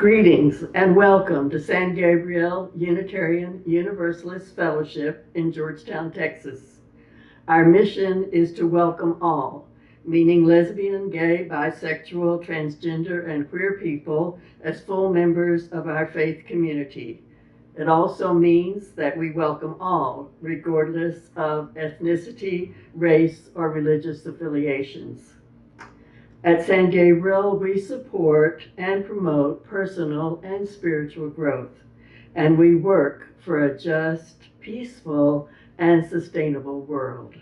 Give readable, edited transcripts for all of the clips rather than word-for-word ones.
Greetings and welcome to San Gabriel Unitarian Universalist Fellowship in Georgetown, Texas. Our mission is to welcome all, meaning lesbian, gay, bisexual, transgender, and queer people as full members of our faith community. It also means that we welcome all, regardless of ethnicity, race, or religious affiliations. At San Gabriel, we support and promote personal and spiritual growth, and we work for a just, peaceful, and sustainable world.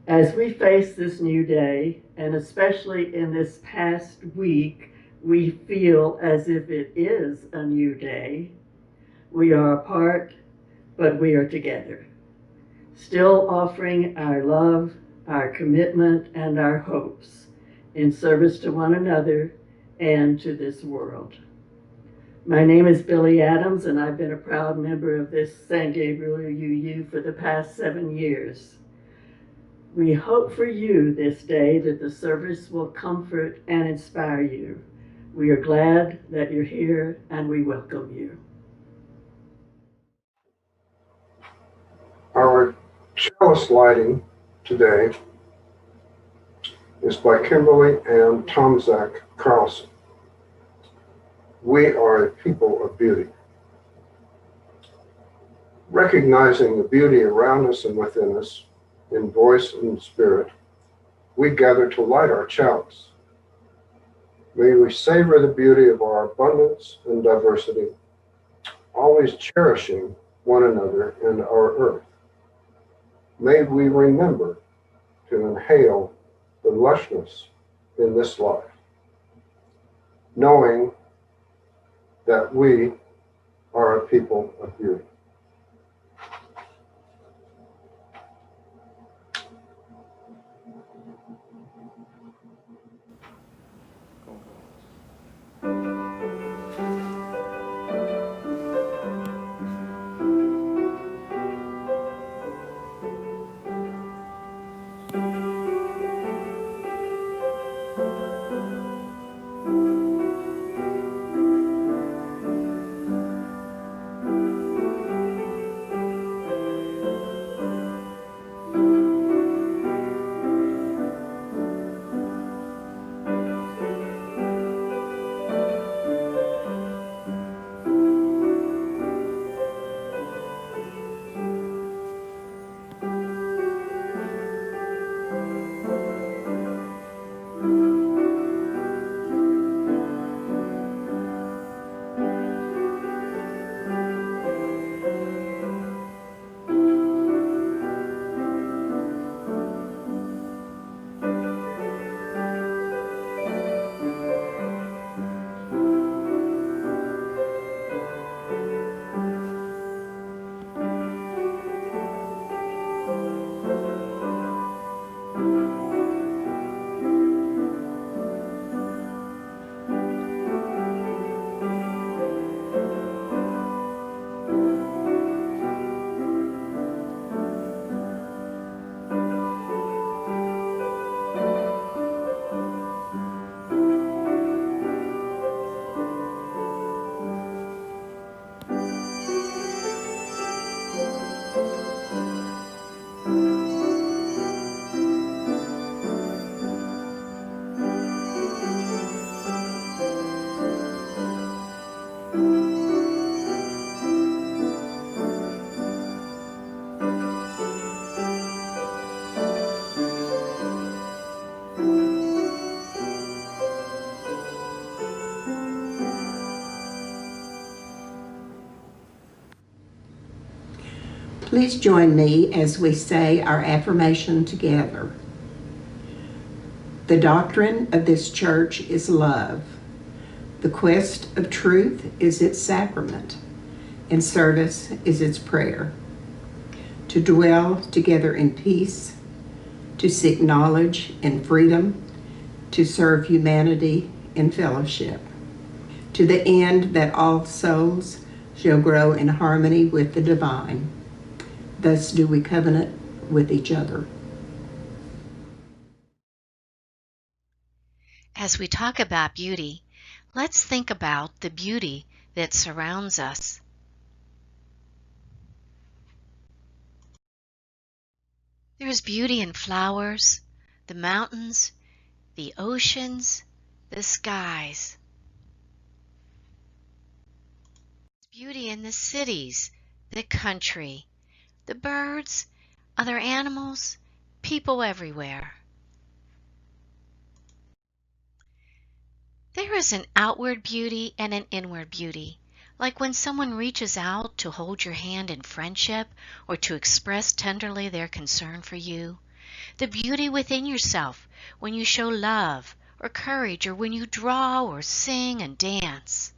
As we face this new day, and especially in this past week, we feel as if it is a new day. We are apart, but we are together, still offering our love, our commitment, and our hopes in service to one another and to this world. My name is Billy Adams, and I've been a proud member of this San Gabriel UU for the past 7 years. We hope for you this day that the service will comfort and inspire you. We are glad that you're here, and we welcome you. Our chalice lighting today is by Kimberly and Tom Zach Carlson. We are a people of beauty. Recognizing the beauty around us and within us, in voice and spirit, we gather to light our chalice. May we savor the beauty of our abundance and diversity, always cherishing one another and our earth. May we remember to inhale the lushness in this life, knowing that we are a people of beauty. Please join me as we say our affirmation together. The doctrine of this church is love. The quest of truth is its sacrament, and service is its prayer. To dwell together in peace, to seek knowledge and freedom, to serve humanity in fellowship, to the end that all souls shall grow in harmony with the divine. Thus do we covenant with each other. As we talk about beauty, Let's think about the beauty that surrounds us. There's beauty in flowers, the mountains, the oceans, the skies. Beauty in the cities, the country, the birds, other animals, people everywhere. There is an outward beauty and an inward beauty, like when someone reaches out to hold your hand in friendship or to express tenderly their concern for you. The beauty within yourself when you show love or courage, or when you draw or sing and dance.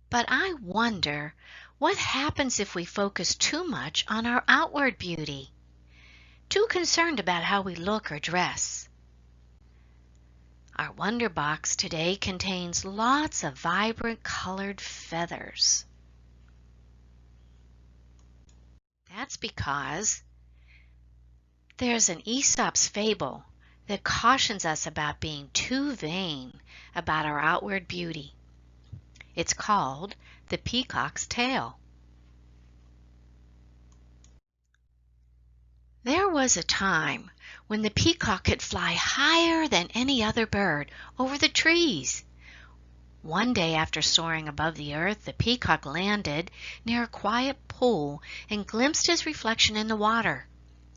But I wonder, what happens if we focus too much on our outward beauty? Too concerned about how we look or dress? Our Wonder Box today contains lots of vibrant colored feathers. That's because there's an Aesop's fable that cautions us about being too vain about our outward beauty. It's called The Peacock's Tale. There was a time when the peacock could fly higher than any other bird over the trees. One day after soaring above the earth, the peacock landed near a quiet pool and glimpsed his reflection in the water.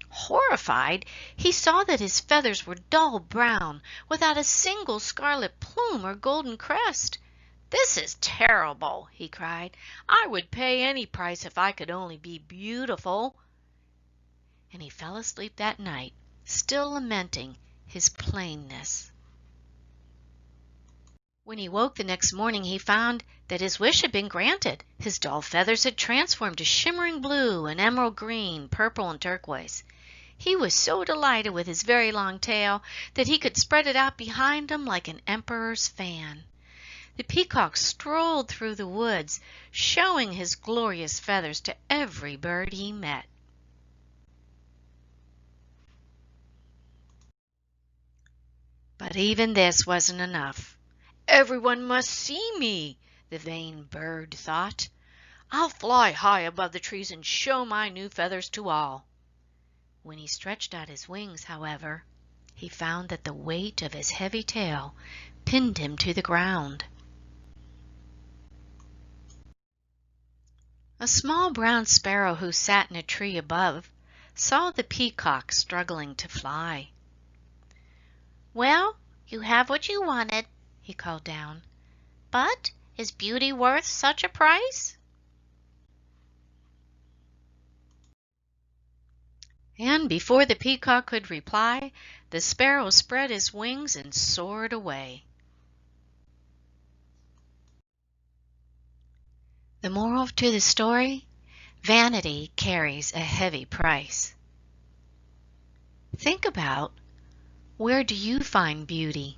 Horrified, he saw that his feathers were dull brown, without a single scarlet plume or golden crest. "This is terrible," he cried. "I would pay any price if I could only be beautiful." And he fell asleep that night, still lamenting his plainness. When he woke the next morning, he found that his wish had been granted. His dull feathers had transformed to shimmering blue and emerald green, purple and turquoise. He was so delighted with his very long tail that he could spread it out behind him like an emperor's fan. The peacock strolled through the woods, showing his glorious feathers to every bird he met. But even this wasn't enough. "Everyone must see me," the vain bird thought. "I'll fly high above the trees and show my new feathers to all." When he stretched out his wings, however, he found that the weight of his heavy tail pinned him to the ground. A small brown sparrow who sat in a tree above saw the peacock struggling to fly. "Well, you have what you wanted," he called down. "But is beauty worth such a price?" And before the peacock could reply, the sparrow spread his wings and soared away. The moral to the story: vanity carries a heavy price. Think about, where do you find beauty?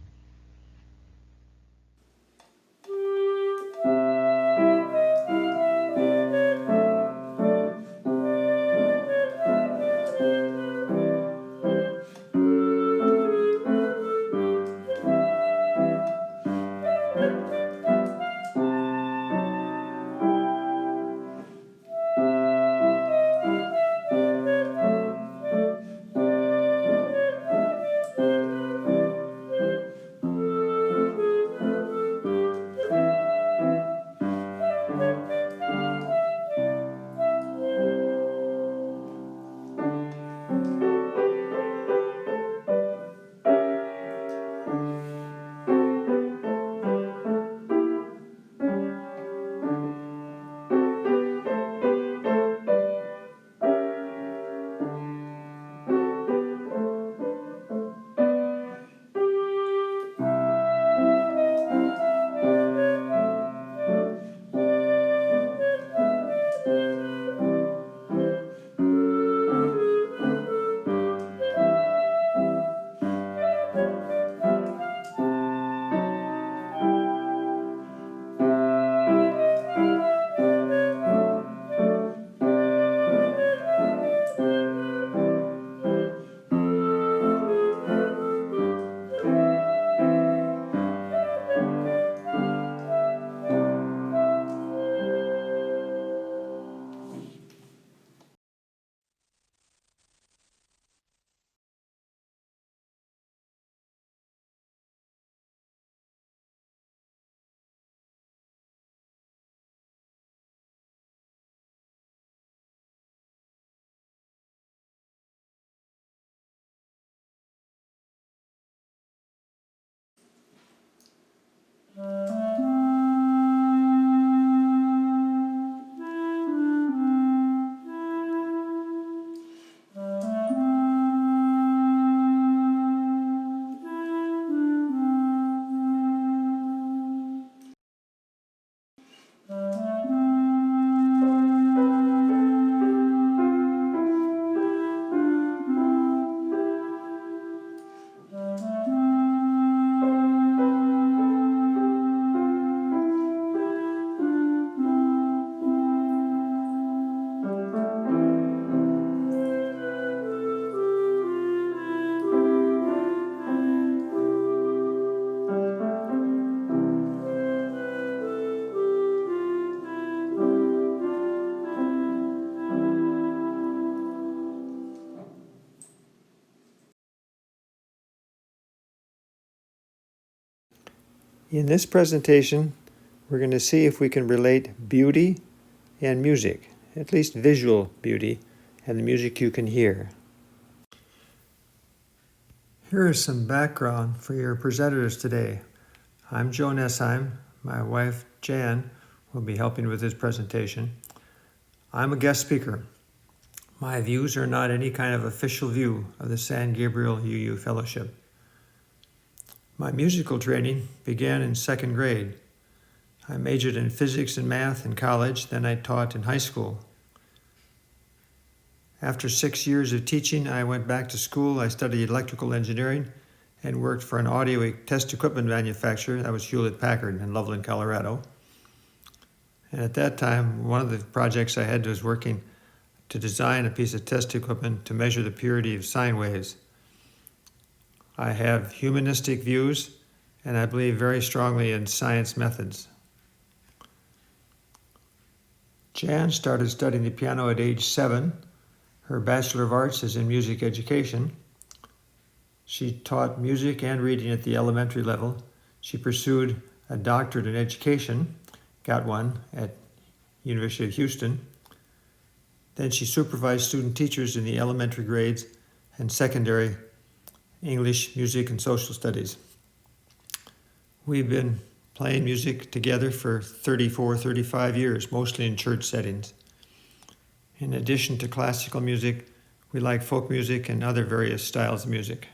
In this presentation, we're going to see if we can relate beauty and music, at least visual beauty, and the music you can hear. Here is some background for your presenters today. I'm Joe Nessheim. My wife, Jan, will be helping with this presentation. I'm a guest speaker. My views are not any kind of official view of the San Gabriel UU Fellowship. My musical training began in second grade. I majored in physics and math in college, then I taught in high school. After 6 years of teaching, I went back to school. I studied electrical engineering and worked for an audio test equipment manufacturer. That was Hewlett-Packard in Loveland, Colorado. And at that time, one of the projects I had was working to design a piece of test equipment to measure the purity of sine waves. I have humanistic views, and I believe very strongly in science methods. Jan started studying the piano at age 7. Her Bachelor of Arts is in music education. She taught music and reading at the elementary level. She pursued a doctorate in education, got one at University of Houston. Then she supervised student teachers in the elementary grades and secondary English, music, and social studies. We've been playing music together for 35 years, mostly in church settings. In addition to classical music, we like folk music and other various styles of music.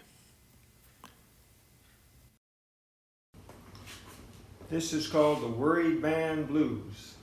This is called the Worried Man Blues.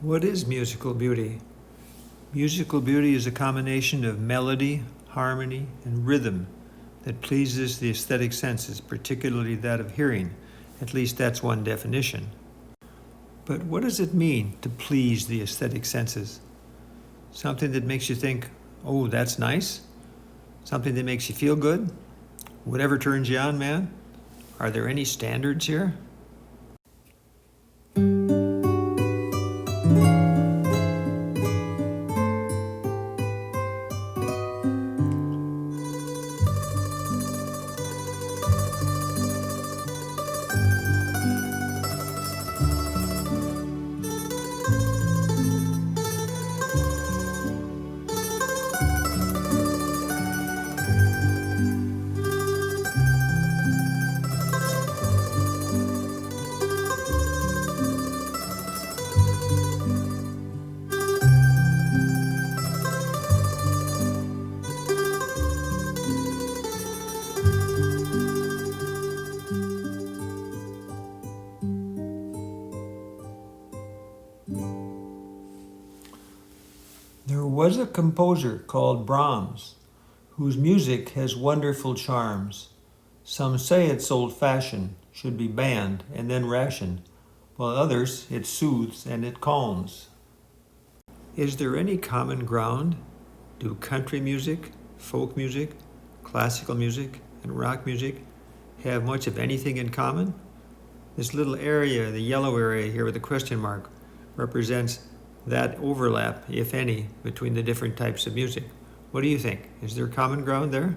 What is musical beauty? Musical beauty is a combination of melody, harmony, and rhythm that pleases the aesthetic senses, particularly that of hearing. At least that's one definition. But what does it mean to please the aesthetic senses? Something that makes you think, oh, that's nice? Something that makes you feel good? Whatever turns you on, man? Are there any standards here? There was a composer called Brahms, whose music has wonderful charms. Some say it's old-fashioned, should be banned and then rationed. while others it soothes and it calms. Is there any common ground? Do country music, folk music, classical music, and rock music have much of anything in common? This little area, the yellow area here with the question mark, represents that overlap, if any, between the different types of music. What do you think? Is there common ground there?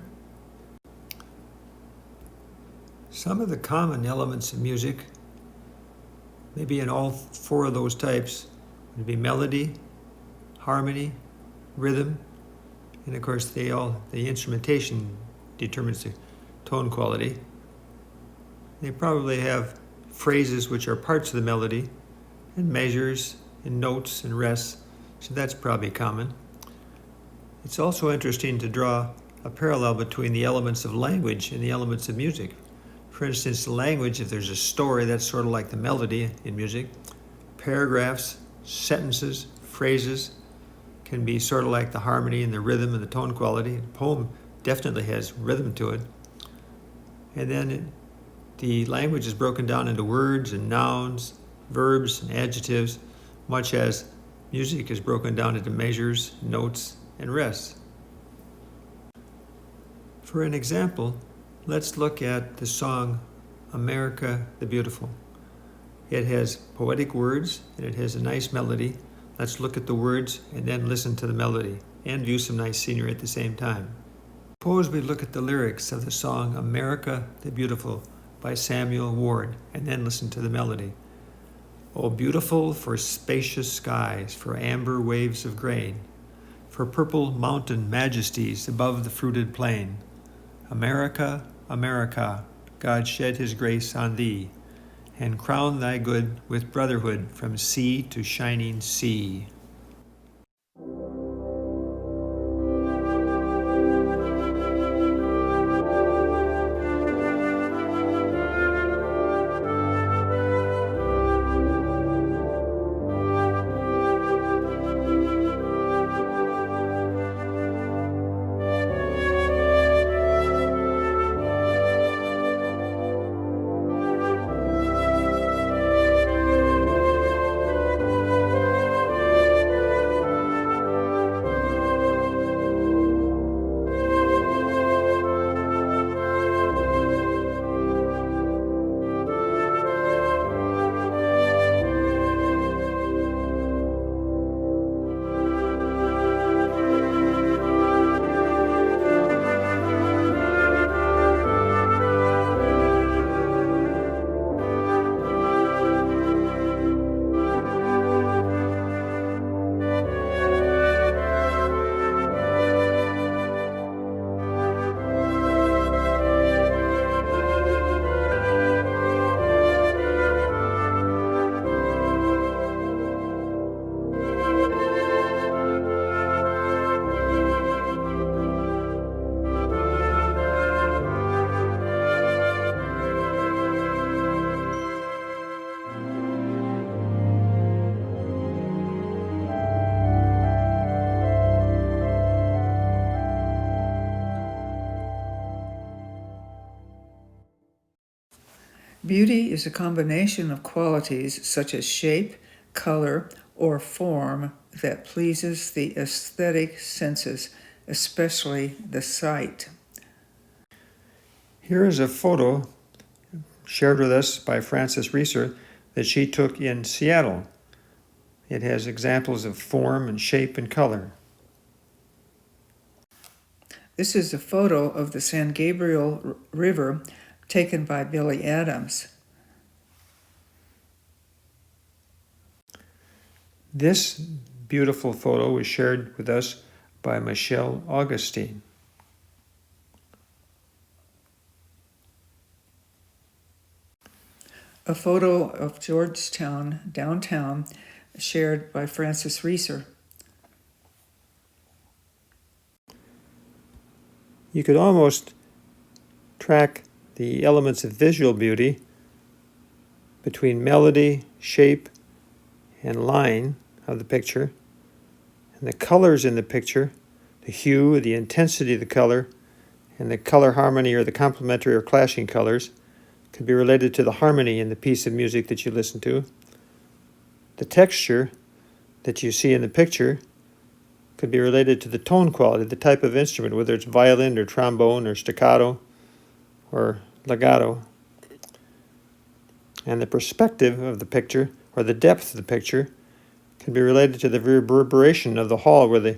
Some of the common elements of music, maybe in all four of those types, would be melody, harmony, rhythm, and of course the instrumentation determines the tone quality. They probably have phrases which are parts of the melody, and measures, and notes, and rests, so that's probably common. It's also interesting to draw a parallel between the elements of language and the elements of music. For instance, language, if there's a story, that's sort of like the melody in music. Paragraphs, sentences, phrases can be sort of like the harmony and the rhythm and the tone quality. A poem definitely has rhythm to it. And then the language is broken down into words and nouns, verbs and adjectives, much as music is broken down into measures, notes, and rests. For an example, let's look at the song America the Beautiful. It has poetic words and it has a nice melody. Let's look at the words and then listen to the melody and view some nice scenery at the same time. Suppose we look at the lyrics of the song America the Beautiful by Samuel Ward and then listen to the melody. Oh, beautiful for spacious skies, for amber waves of grain, for purple mountain majesties above the fruited plain. America, America, God shed his grace on thee, and crown thy good with brotherhood from sea to shining sea. Beauty is a combination of qualities such as shape, color, or form that pleases the aesthetic senses, especially the sight. Here is a photo shared with us by Frances Reeser that she took in Seattle. It has examples of form and shape and color. This is a photo of the San Gabriel River taken by Billy Adams. This beautiful photo was shared with us by Michelle Augustine. A photo of Georgetown downtown shared by Frances Reeser. You could almost track the elements of visual beauty between melody, shape, and line of the picture, and the colors in the picture, the hue, the intensity of the color, and the color harmony or the complementary or clashing colors could be related to the harmony in the piece of music that you listen to. The texture that you see in the picture could be related to the tone quality, the type of instrument, whether it's violin or trombone or staccato or legato. And the perspective of the picture, or the depth of the picture, can be related to the reverberation of the hall where the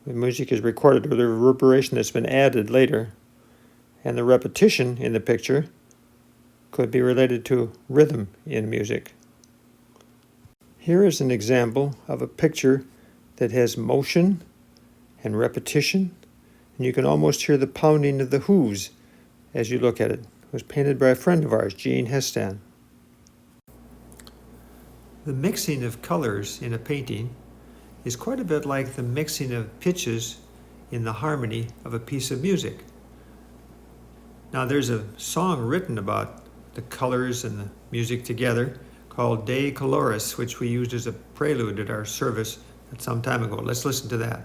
music is recorded, or the reverberation that's been added later. And the repetition in the picture could be related to rhythm in music. Here is an example of a picture that has motion and repetition, and you can almost hear the pounding of the hooves as you look at it. It was painted by a friend of ours, Jean Hestan. The mixing of colors in a painting is quite a bit like the mixing of pitches in the harmony of a piece of music. Now there's a song written about the colors and the music together called De Coloris, which we used as a prelude at our service some time ago. Let's listen to that.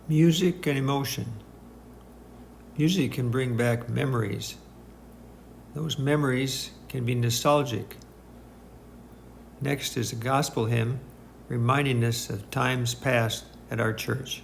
Music and emotion. Music can bring back memories. Those memories can be nostalgic. Next is a gospel hymn reminding us of times past at our church.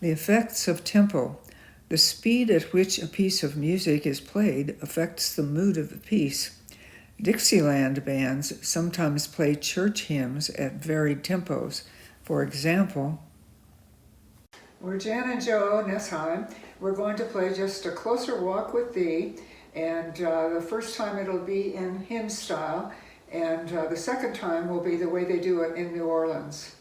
The effects of tempo. The speed at which a piece of music is played affects the mood of the piece. Dixieland bands sometimes play church hymns at varied tempos. For example, We're Jan and Joe Nesheim. We're going to play Just a Closer Walk with Thee, and the first time it'll be in hymn style, and the second time will be the way they do it in New Orleans.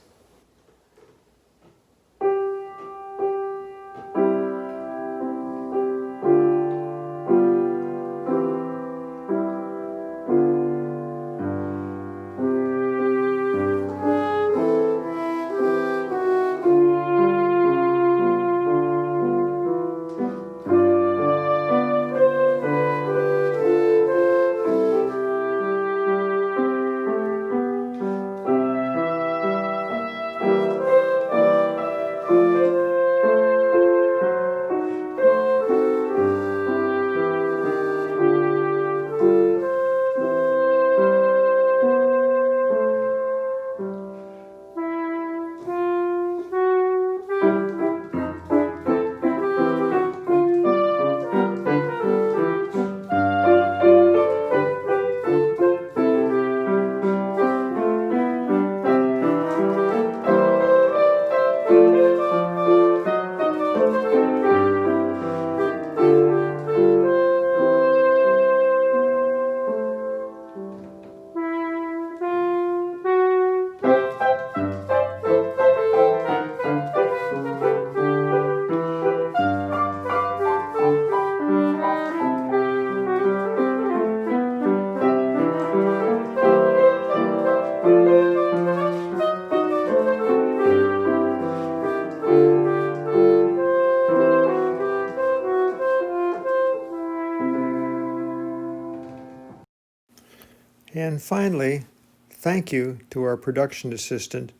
And finally, thank you to our production assistant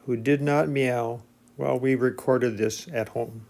who did not meow while we recorded this at home.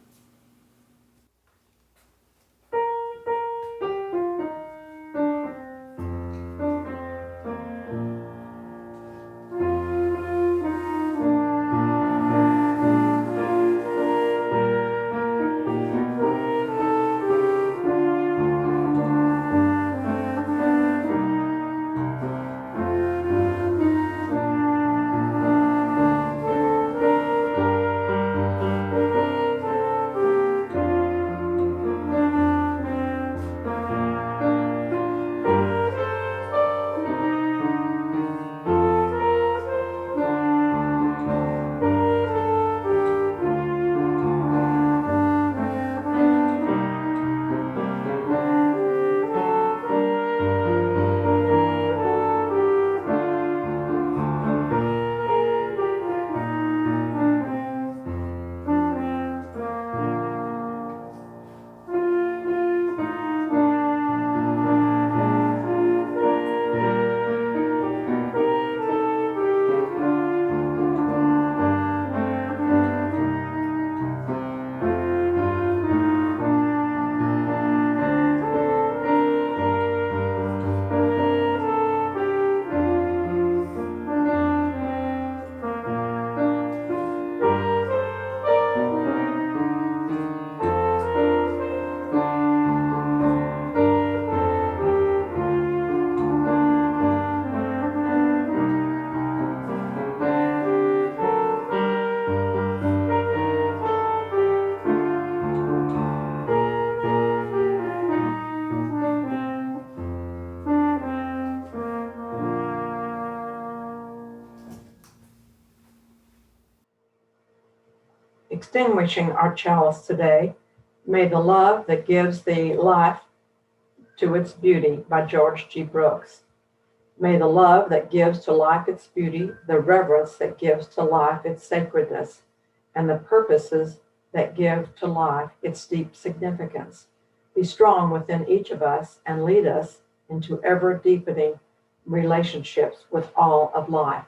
Extinguishing our chalice today, may the love that gives the life to its beauty by George G. Brooks. May the love that gives to life its beauty, the reverence that gives to life its sacredness, and the purposes that give to life its deep significance be strong within each of us and lead us into ever deepening relationships with all of life.